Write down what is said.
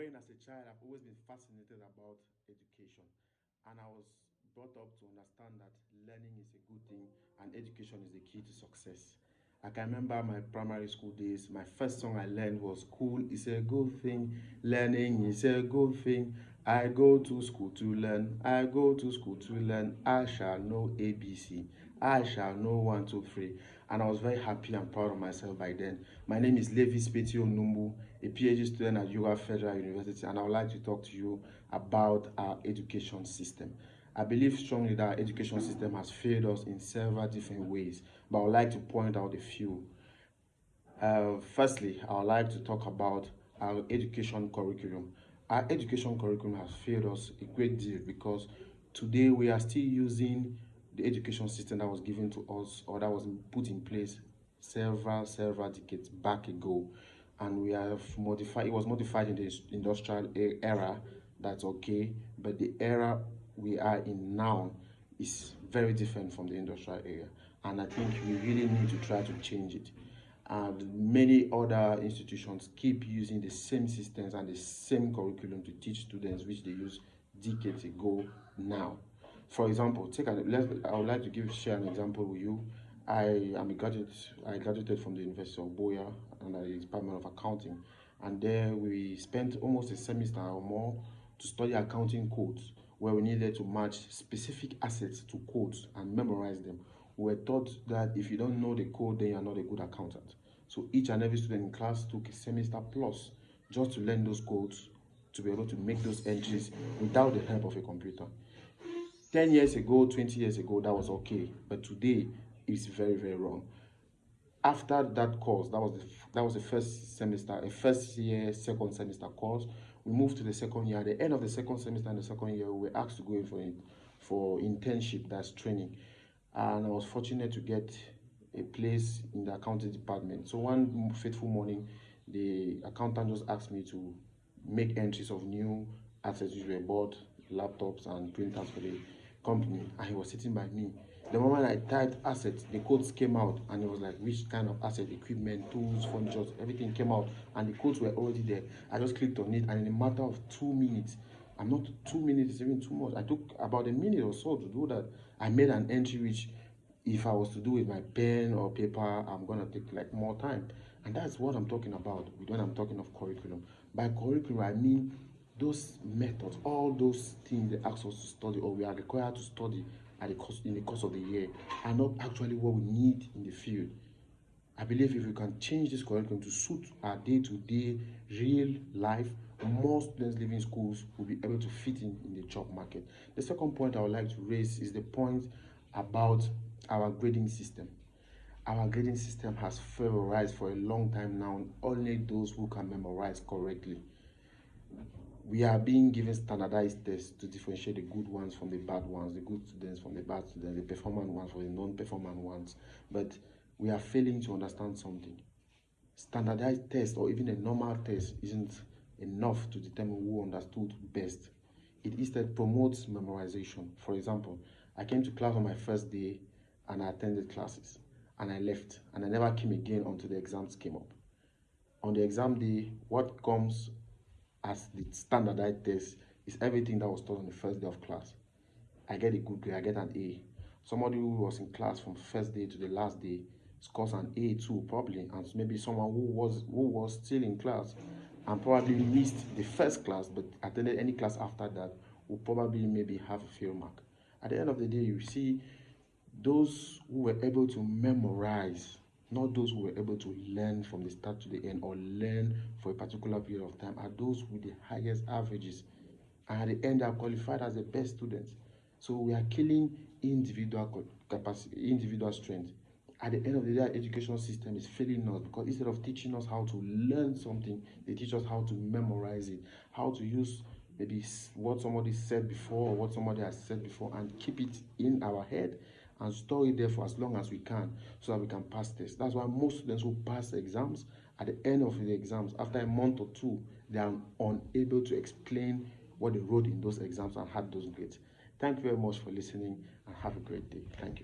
Growing as a child, I've always been fascinated about education, and I was brought up to understand that learning is a good thing and education is the key to success. I can remember my primary school days. My first song I learned was "School is a good thing, learning is a good thing. I go to school to learn, I go to school to learn. I shall know ABC, I shall know one, two, three." And I was very happy and proud of myself by then. My name is Levi Spetio Numbu, a PhD student at Yoga Federal University, and I would like to talk to you about our education system. I believe strongly that our education system has failed us in several different ways, but I would like to point out a few. Firstly, I would like to talk about our education curriculum. Our education curriculum has failed us a great deal because today we are still using the education system that was given to us or that was put in place several decades back ago, and we have modified. It was modified in the industrial era. That's okay, but the era we are in now is very different from the industrial era, and I think we really need to try to change it. And many other institutions keep using the same systems and the same curriculum to teach students, which they used decades ago now. For example, I would like to share an example with you. I am a graduate. I graduated from the University of Boya under the Department of Accounting, and there we spent almost a semester or more to study accounting codes, where we needed to match specific assets to codes and memorize them. We were taught that if you don't know the code, then you are not a good accountant. So each and every student in class took a semester plus just to learn those codes, to be able to make those entries without the help of a computer. 10 years ago, 20 years ago, that was okay, but today it's very wrong. After that course, that was the first semester, a first year, second semester course. We moved to the second year. At the end of the second semester and the second year, we were asked to go in for internship, that's training. And I was fortunate to get a place in the accounting department. So one fateful morning, the accountant just asked me to make entries of new assets which were bought, laptops and printers for the company, and he was sitting by me. The moment I typed assets, the codes came out, and it was like which kind of asset, equipment, tools, furniture, everything came out, and the codes were already there. I just clicked on it, and in a matter of 2 minutes, I'm not 2 minutes, is even too much. I took about a minute or so to do that. I made an entry which, if I was to do with my pen or paper, I'm gonna take like more time. And that's what I'm talking about when I'm talking of curriculum. By curriculum, I mean those methods, all those things they ask us to study or we are required to study in the course of the year are not actually what we need in the field. I believe if we can change this curriculum to suit our day-to-day real life, more students leaving schools will be able to fit in the job market. The second point I would like to raise is the point about our grading system. Our grading system has favorized for a long time now only those who can memorize correctly. We are being given standardized tests to differentiate the good ones from the bad ones, the good students from the bad students, the performant ones from the non-performant ones. But we are failing to understand something. Standardized test or even a normal test isn't enough to determine who understood best. It instead promotes memorization. For example, I came to class on my first day and I attended classes and I left and I never came again until the exams came up. On the exam day, what comes as the standardized test is everything that was taught on the first day of class. I get a good grade, I get an A. Somebody who was in class from first day to the last day scores an A too, probably, and maybe someone who was still in class and probably missed the first class but attended any class after that will probably maybe have a fail mark. At the end of the day, you see those who were able to memorize, not those who were able to learn from the start to the end or learn for a particular period of time, are those with the highest averages. And at the end, they are qualified as the best students. So we are killing individual capacity, individual strength. At the end of the day, our education system is failing us because instead of teaching us how to learn something, they teach us how to memorize it, how to use maybe what somebody said before or what somebody has said before and keep it in our head and store it there for as long as we can so that we can pass tests. That's why most students who pass exams, at the end of the exams, after a month or two, they are unable to explain what they wrote in those exams and had those grades. Thank you very much for listening and have a great day. Thank you.